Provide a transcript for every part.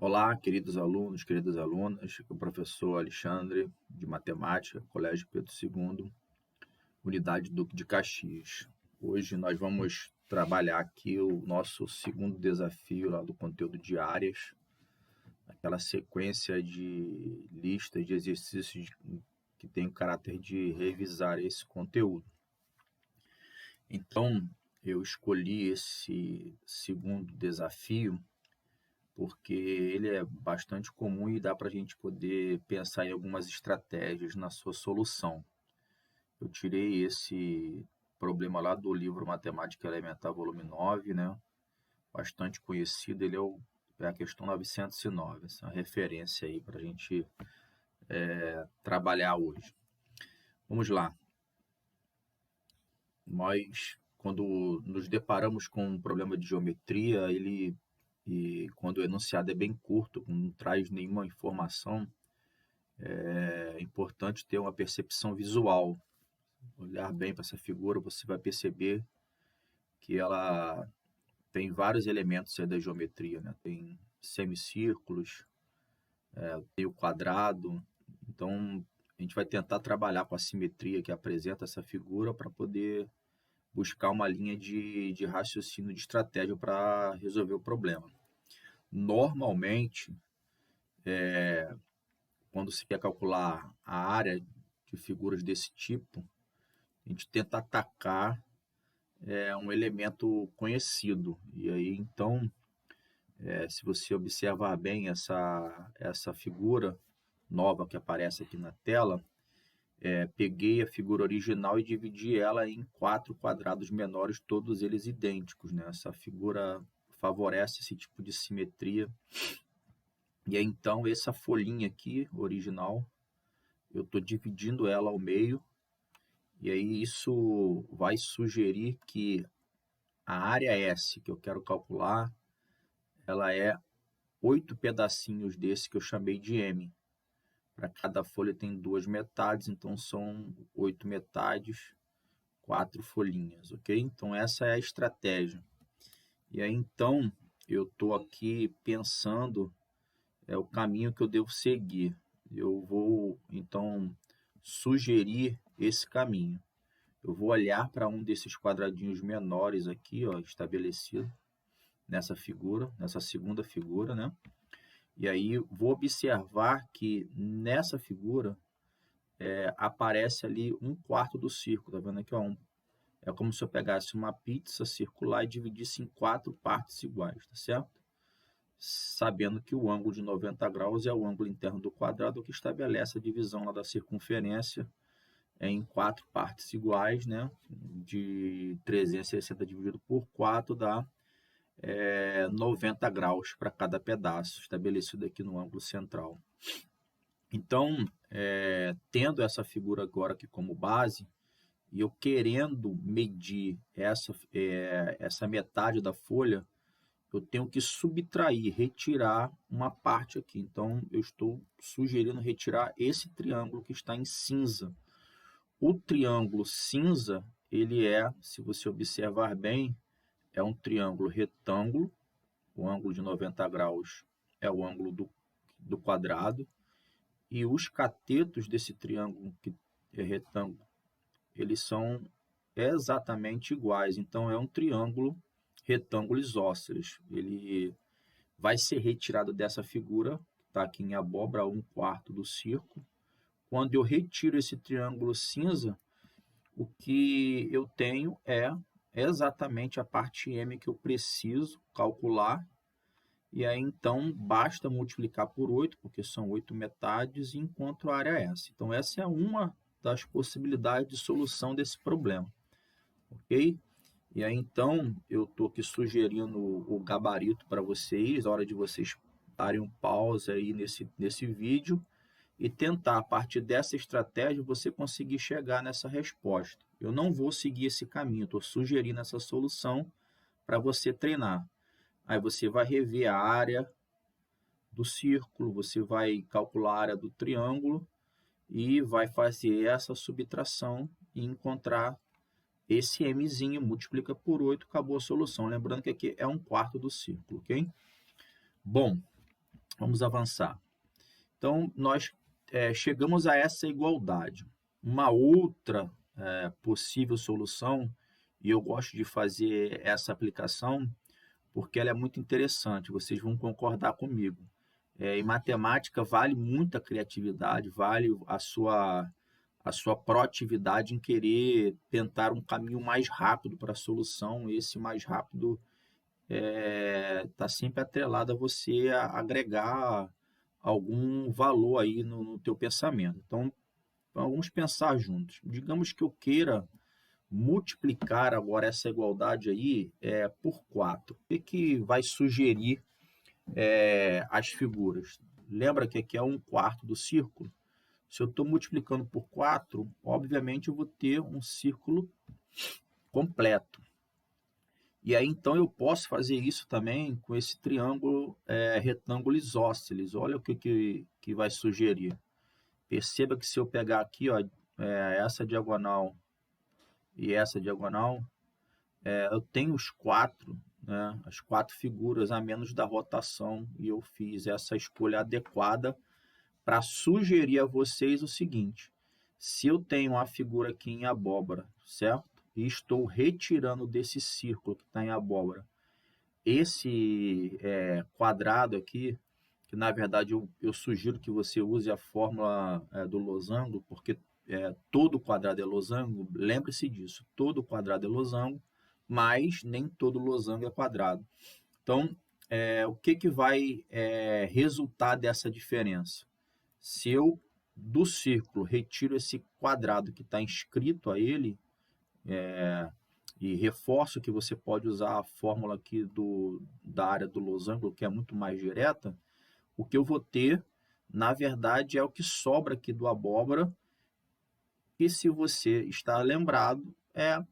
Olá, queridos alunos, queridas alunas, aqui é o professor Alexandre, de Matemática, Colégio Pedro II, Unidade Duque de Caxias. Hoje nós vamos trabalhar aqui o nosso segundo desafio lá do conteúdo de áreas, aquela sequência de listas de exercícios que tem o caráter de revisar esse conteúdo. Então, eu escolhi esse segundo desafio porque ele é bastante comum e dá para a gente poder pensar em algumas estratégias na sua solução. Eu tirei esse problema lá do livro Matemática Elementar, volume 9, né? Bastante conhecido, ele é a questão 909, essa é uma referência aí para a gente trabalhar hoje. Vamos lá. Nós, quando nos deparamos com um problema de geometria, e quando o enunciado é bem curto, não traz nenhuma informação, é importante ter uma percepção visual. Olhar bem para essa figura, você vai perceber que ela tem vários elementos aí da geometria, né? Tem semicírculos, tem o quadrado. Então, a gente vai tentar trabalhar com a simetria que apresenta essa figura para poder buscar uma linha de raciocínio, de estratégia para resolver o problema. Normalmente, quando se quer calcular a área de figuras desse tipo, a gente tenta atacar um elemento conhecido. E aí, então, se você observar bem essa figura nova que aparece aqui na tela, peguei a figura original e dividi ela em 4 quadrados menores, todos eles idênticos, né? Essa figura favorece esse tipo de simetria. E aí, então, essa folhinha aqui, original, eu estou dividindo ela ao meio, e aí isso vai sugerir que a área S que eu quero calcular, ela é 8 pedacinhos desse que eu chamei de M. Para cada folha tem 2 metades, então são 8 metades, 4 folhinhas, ok? Então essa é a estratégia. E aí então eu estou aqui pensando o caminho que eu devo seguir. Eu vou então sugerir esse caminho. Eu vou olhar para um desses quadradinhos menores aqui, ó, estabelecido nessa figura, nessa segunda figura, né? E aí vou observar que nessa figura aparece ali 1/4 do círculo, tá vendo aqui? Ó, é como se eu pegasse uma pizza circular e dividisse em 4 partes iguais, tá certo? Sabendo que o ângulo de 90 graus é o ângulo interno do quadrado que estabelece a divisão lá da circunferência em 4 partes iguais, né? De 360 dividido por 4 dá 90 graus para cada pedaço, estabelecido aqui no ângulo central. Então, tendo essa figura agora aqui como base, e eu querendo medir essa metade da folha, eu tenho que subtrair, retirar uma parte aqui. Então, eu estou sugerindo retirar esse triângulo que está em cinza. O triângulo cinza, ele se você observar bem, é um triângulo retângulo. O ângulo de 90 graus é o ângulo do quadrado. E os catetos desse triângulo que é retângulo, eles são exatamente iguais. Então, é um triângulo retângulo isósceles. Ele vai ser retirado dessa figura, que está aqui em abóbora, 1/4 do círculo. Quando eu retiro esse triângulo cinza, o que eu tenho é exatamente a parte M que eu preciso calcular. E aí, então, basta multiplicar por 8, porque são 8 metades, e encontro a área S. Então, essa é uma das possibilidades de solução desse problema, ok? E aí, então, eu estou aqui sugerindo o gabarito para vocês, a hora de vocês darem um pause aí nesse vídeo e tentar, a partir dessa estratégia, você conseguir chegar nessa resposta. Eu não vou seguir esse caminho, estou sugerindo essa solução para você treinar. Aí você vai rever a área do círculo, você vai calcular a área do triângulo e vai fazer essa subtração e encontrar esse mzinho, multiplica por 8, acabou a solução. Lembrando que aqui é 1/4 do círculo, ok? Bom, Vamos avançar. Então, nós chegamos a essa igualdade. Uma outra possível solução, e eu gosto de fazer essa aplicação porque ela é muito interessante, vocês vão concordar comigo. Em matemática, vale muita criatividade, vale a sua proatividade em querer tentar um caminho mais rápido para a solução. Esse mais rápido está sempre atrelado a você agregar algum valor aí no teu pensamento. Então, vamos pensar juntos. Digamos que eu queira multiplicar agora essa igualdade aí por 4. O que vai sugerir as figuras? Lembra que aqui é 1/4 do círculo? Se eu estou multiplicando por 4, obviamente eu vou ter um círculo completo. E aí, então, eu posso fazer isso também com esse triângulo retângulo isósceles. Olha o que vai sugerir. Perceba que se eu pegar aqui, ó, essa diagonal e essa diagonal, eu tenho os 4, né, as 4 figuras a menos da rotação, e eu fiz essa escolha adequada para sugerir a vocês o seguinte: se eu tenho uma figura aqui em abóbora, certo? E estou retirando desse círculo que está em abóbora esse quadrado aqui, que na verdade eu sugiro que você use a fórmula do losango, porque todo quadrado é losango, lembre-se disso, todo quadrado é losango, mas nem todo losango é quadrado. Então, o que vai resultar dessa diferença? Se eu, do círculo, retiro esse quadrado que está inscrito a ele, e reforço que você pode usar a fórmula aqui da área do losango, que é muito mais direta, o que eu vou ter, na verdade, é o que sobra aqui do abóbora, e se você está lembrado, é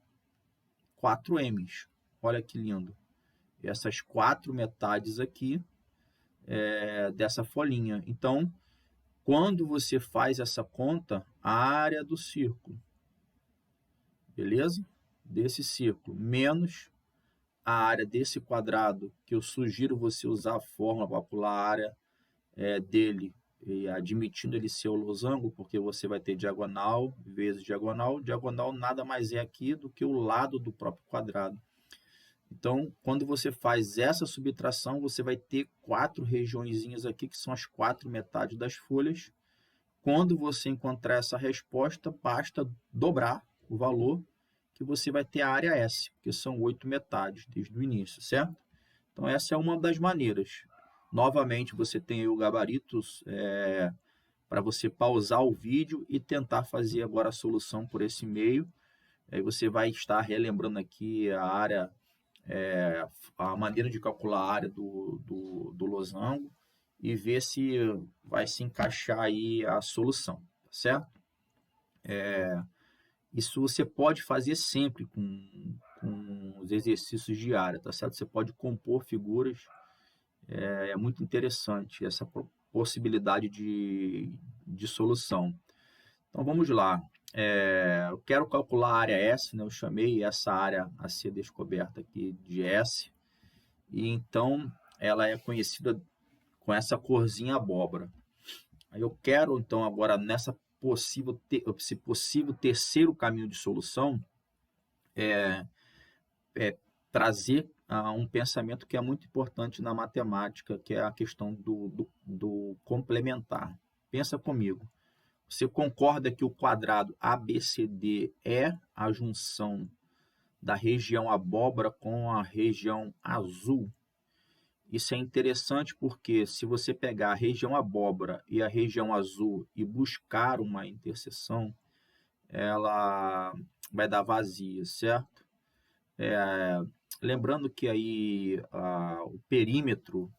4 M's. Olha que lindo. Essas 4 metades aqui dessa folhinha. Então, quando você faz essa conta, a área do círculo, beleza? Desse círculo, menos a área desse quadrado, que eu sugiro você usar a fórmula para calcular a área dele, e admitindo ele ser o losango, porque você vai ter diagonal vezes diagonal. Diagonal nada mais é aqui do que o lado do próprio quadrado. Então, quando você faz essa subtração, você vai ter 4 regiõezinhas aqui, que são as 4 metades das folhas. Quando você encontrar essa resposta, basta dobrar o valor, que você vai ter a área S, que são 8 metades desde o início, certo? Então, essa é uma das maneiras. Novamente, você tem aí o gabarito para você pausar o vídeo e tentar fazer agora a solução por esse meio. Aí você vai estar relembrando aqui a área, a maneira de calcular a área do losango e ver se vai se encaixar aí a solução, tá certo? Isso você pode fazer sempre com os exercícios de área, tá certo? Você pode compor figuras, é muito interessante essa possibilidade de solução. Então vamos lá. Eu quero calcular a área S, né? Eu chamei essa área a ser descoberta aqui de S, e então ela é conhecida com essa corzinha abóbora. Aí eu quero, então, agora nessa esse possível terceiro caminho de solução, trazer um pensamento que é muito importante na matemática, que é a questão do complementar. Pensa comigo. Você concorda que o quadrado ABCD é a junção da região abóbora com a região azul? Isso é interessante porque se você pegar a região abóbora e a região azul e buscar uma interseção, ela vai dar vazia, certo? Lembrando que aí o perímetro,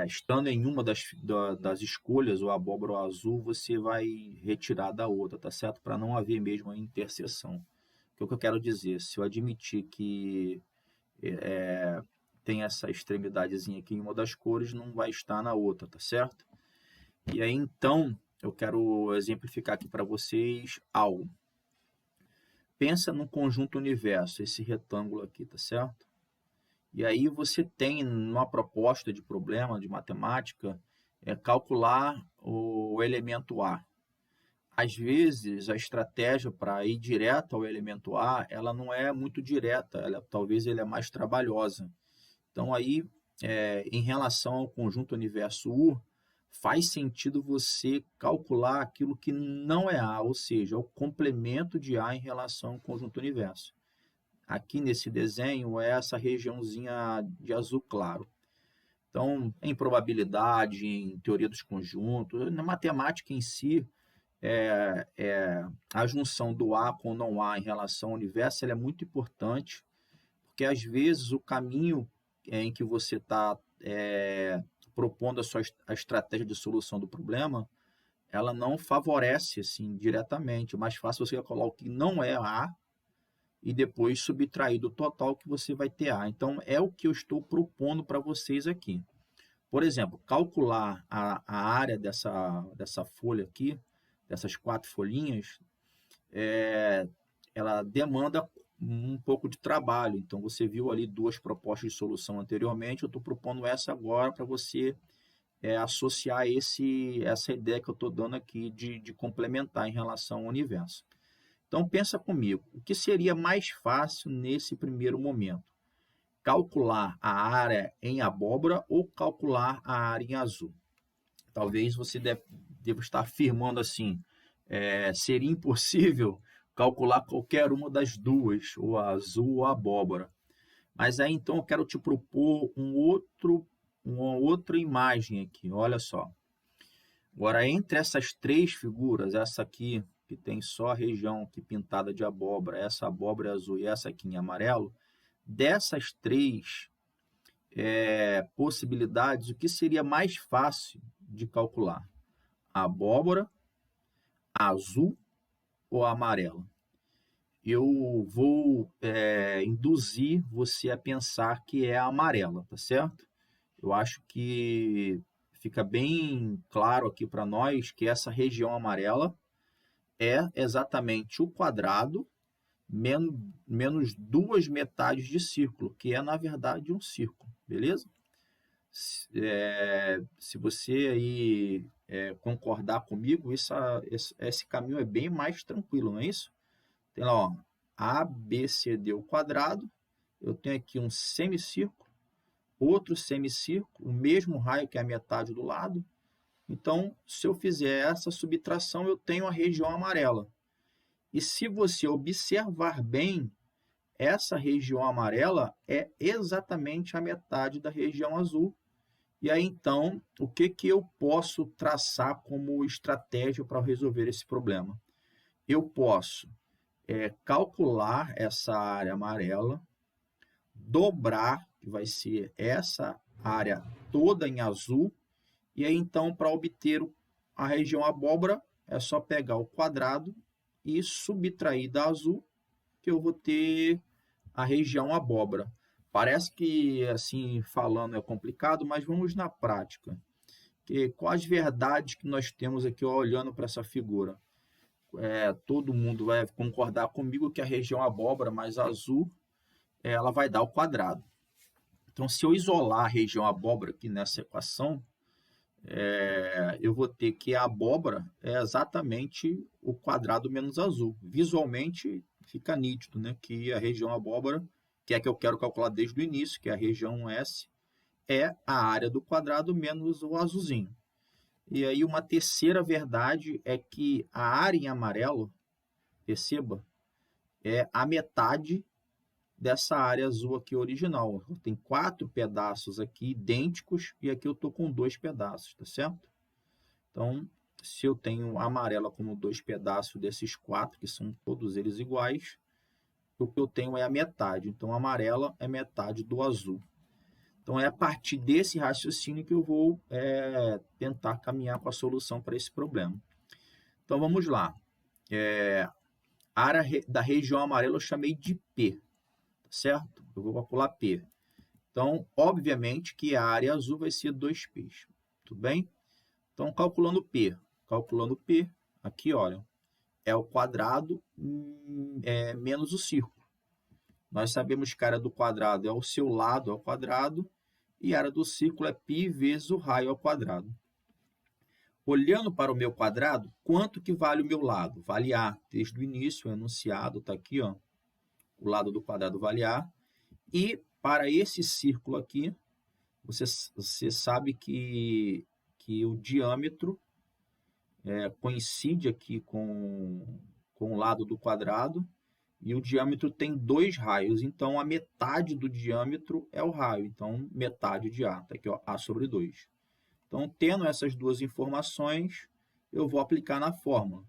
estando em uma das escolhas, o abóbora ou azul, você vai retirar da outra, tá certo? Para não haver mesmo a interseção. O que eu quero dizer? Se eu admitir que tem essa extremidadezinha aqui em uma das cores, não vai estar na outra, tá certo? E aí, então, eu quero exemplificar aqui para vocês algo. Pensa no conjunto universo, esse retângulo aqui, tá certo? E aí você tem, numa proposta de problema de matemática, calcular o elemento A. Às vezes, a estratégia para ir direto ao elemento A, ela não é muito direta, talvez ele é mais trabalhosa. Então, aí, em relação ao conjunto universo U, faz sentido você calcular aquilo que não é A, ou seja, o complemento de A em relação ao conjunto universo. Aqui nesse desenho é essa regiãozinha de azul claro. Então, em probabilidade, em teoria dos conjuntos, na matemática em si, a junção do A com o não A em relação ao universo ela é muito importante, porque às vezes o caminho em que você está propondo a estratégia de solução do problema, ela não favorece assim diretamente. O mais fácil é você colocar o que não é A e depois subtrair do total que você vai ter A. Então, é o que eu estou propondo para vocês aqui. Por exemplo, calcular a área dessa folha aqui, dessas 4 folhinhas, ela demanda um pouco de trabalho. Então, você viu ali 2 propostas de solução anteriormente, eu estou propondo essa agora para você associar essa ideia que eu estou dando aqui de complementar em relação ao universo. Então, pensa comigo, o que seria mais fácil nesse primeiro momento? Calcular a área em abóbora ou calcular a área em azul? Talvez você deva estar afirmando assim, seria impossível calcular qualquer uma das duas, ou a azul ou a abóbora. Mas aí então eu quero te propor uma outra imagem aqui, olha só. Agora, entre essas 3 figuras, essa aqui, que tem só a região aqui pintada de abóbora, essa abóbora azul e essa aqui em amarelo, dessas 3 possibilidades, o que seria mais fácil de calcular? A abóbora, a azul ou a amarela? Eu vou induzir você a pensar que é a amarela, tá certo? Eu acho que fica bem claro aqui para nós que essa região amarela é exatamente o quadrado menos 2 metades de círculo, que é, na verdade, um círculo, beleza? Se você aí concordar comigo, esse caminho é bem mais tranquilo, não é isso? Tem lá, ó, ABCD ao quadrado, eu tenho aqui um semicírculo, outro semicírculo, o mesmo raio que é a metade do lado. Então, se eu fizer essa subtração, eu tenho a região amarela. E se você observar bem, essa região amarela é exatamente a metade da região azul. E aí, então, o que eu posso traçar como estratégia para resolver esse problema? Eu posso calcular essa área amarela, dobrar, que vai ser essa área toda em azul, e aí então para obter a região abóbora é só pegar o quadrado e subtrair da azul, que eu vou ter a região abóbora. Parece que assim falando é complicado, mas vamos na prática. Quais verdades que nós temos aqui olhando para essa figura? Todo mundo vai concordar comigo que a região abóbora mais azul ela vai dar o quadrado. Então, se eu isolar a região abóbora aqui nessa equação, eu vou ter que a abóbora é exatamente o quadrado menos azul. Visualmente fica nítido, né, que a região abóbora, que é a que eu quero calcular desde o início, que é a região S, é a área do quadrado menos o azulzinho. E aí uma terceira verdade é que a área em amarelo, perceba, é a metade dessa área azul aqui original. Tem 4 pedaços aqui idênticos e aqui eu estou com 2 pedaços, tá certo? Então, se eu tenho a amarela como 2 pedaços desses 4, que são todos eles iguais, o que eu tenho é a metade. Então, a amarela é metade do azul. Então, é a partir desse raciocínio que eu vou tentar caminhar com a solução para esse problema. Então, vamos lá. A área da região amarela eu chamei de P, certo? Eu vou calcular P. Então, obviamente que a área azul vai ser 2P, tudo bem? Então, calculando P, aqui, olha, é o quadrado menos o círculo. Nós sabemos que a área do quadrado é o seu lado ao quadrado e a área do círculo é π vezes o raio ao quadrado. Olhando para o meu quadrado, quanto que vale o meu lado? Vale A. Desde o início, o enunciado está aqui, ó. O lado do quadrado vale A. E para esse círculo aqui, você sabe que o diâmetro coincide aqui com o lado do quadrado e o diâmetro tem 2 raios, então a metade do diâmetro é o raio, então metade de A, está aqui, ó, A sobre 2. Então, tendo essas duas informações, eu vou aplicar na fórmula.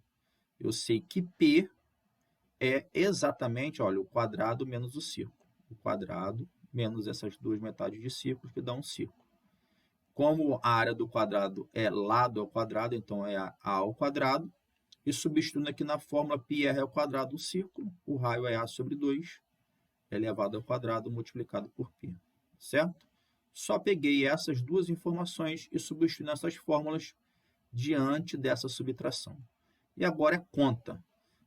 Eu sei que P é exatamente, olha, o quadrado menos o círculo. O quadrado menos essas duas metades de círculo, que dá um círculo. Como a área do quadrado é lado ao quadrado, então é A ao quadrado, e substituindo aqui na fórmula πr ao quadrado do círculo, o raio é A sobre 2, elevado ao quadrado multiplicado por π, certo? Só peguei essas duas informações e substituí nessas fórmulas diante dessa subtração. E agora é conta.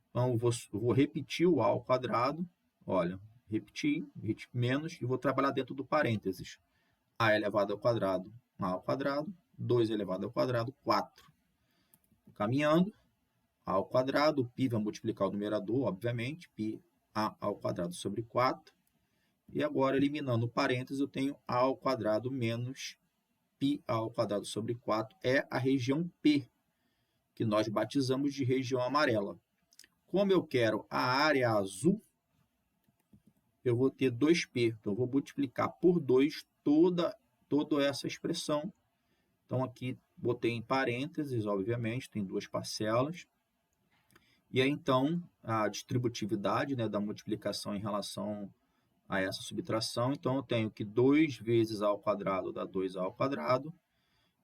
Então, vou repetir o A ao quadrado, olha, repetir menos, e vou trabalhar dentro do parênteses. A elevado ao quadrado, A ao quadrado, 2 elevado ao quadrado, 4. Caminhando, A ao quadrado, o π vai multiplicar o numerador, obviamente, π A ao quadrado sobre 4. E agora, eliminando o parênteses, eu tenho A ao quadrado menos π ao quadrado sobre 4. É a região P, que nós batizamos de região amarela. Como eu quero a área azul, eu vou ter 2π. Então, eu vou multiplicar por 2 toda essa expressão. Então, aqui, botei em parênteses, obviamente, tem duas parcelas. E aí, então, a distributividade, né, da multiplicação em relação a essa subtração. Então, eu tenho que 2 vezes A ao quadrado dá 2A ao quadrado.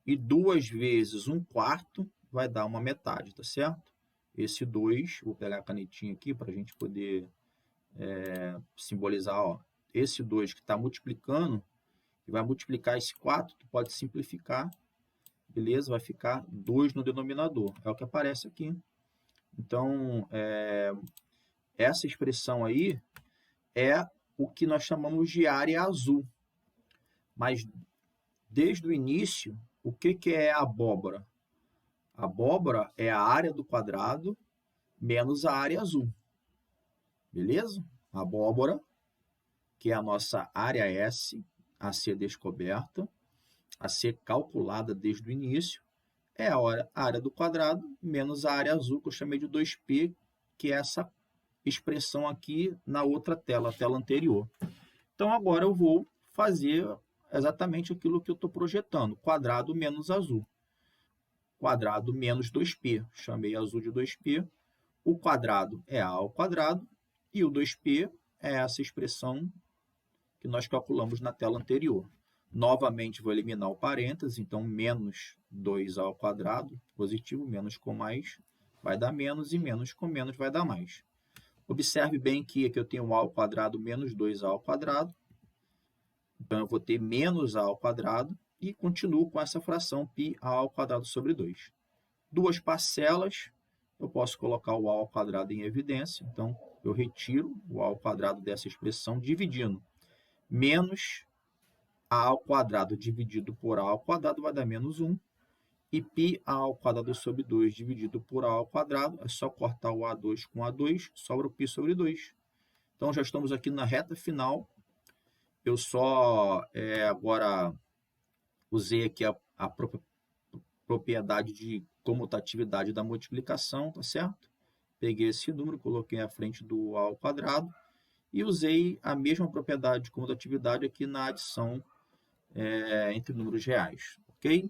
E 2 vezes 1/4 vai dar uma metade, tá certo? Esse 2, vou pegar a canetinha aqui para a gente poder simbolizar, ó. Esse 2 que está multiplicando, e vai multiplicar esse 4, tu pode simplificar, beleza? Vai ficar 2 no denominador, é o que aparece aqui. Então, essa expressão aí é o que nós chamamos de área azul. Mas, desde o início, o que é a abóbora? A abóbora é a área do quadrado menos a área azul. Beleza? A abóbora, que é a nossa área S, a ser descoberta, a ser calculada desde o início, é a área do quadrado menos a área azul, que eu chamei de 2π, que é essa expressão aqui na outra tela, a tela anterior. Então, agora eu vou fazer exatamente aquilo que eu estou projetando, quadrado menos azul. Quadrado menos 2π, chamei azul de 2π. O quadrado é A ao quadrado e o 2π é essa expressão que nós calculamos na tela anterior. Novamente, vou eliminar o parênteses, então menos 2A ao quadrado, positivo, menos com mais, vai dar menos, e menos com menos vai dar mais. Observe bem que aqui eu tenho A ao quadrado menos 2A ao quadrado, então eu vou ter menos A ao quadrado, e continuo com essa fração π ao quadrado sobre 2. Duas parcelas, eu posso colocar o A ao quadrado em evidência, então eu retiro o A ao quadrado dessa expressão, dividindo menos A ao quadrado dividido por A ao quadrado vai dar menos 1, e π ao quadrado sobre 2 dividido por A ao quadrado, é só cortar o A2 com A2, sobra o π sobre 2. Então, já estamos aqui na reta final. Eu só agora usei aqui a propriedade de comutatividade da multiplicação, tá certo? Peguei esse número, coloquei à frente do A ao quadrado e usei a mesma propriedade de comutatividade aqui na adição entre números reais, ok?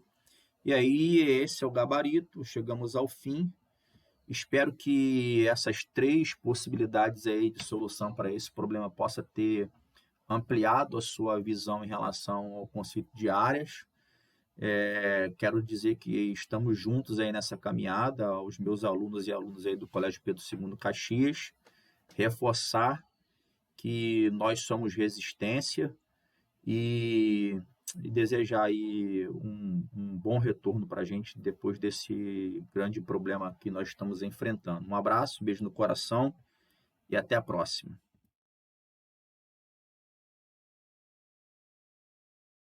E aí, esse é o gabarito, chegamos ao fim. Espero que essas 3 possibilidades aí de solução para esse problema possa ter ampliado a sua visão em relação ao conceito de áreas. Quero dizer que estamos juntos aí nessa caminhada, aos meus alunos e alunas aí do Colégio Pedro II Caxias, reforçar que nós somos resistência e desejar aí um bom retorno para a gente depois desse grande problema que nós estamos enfrentando. Um abraço, beijo no coração e até a próxima.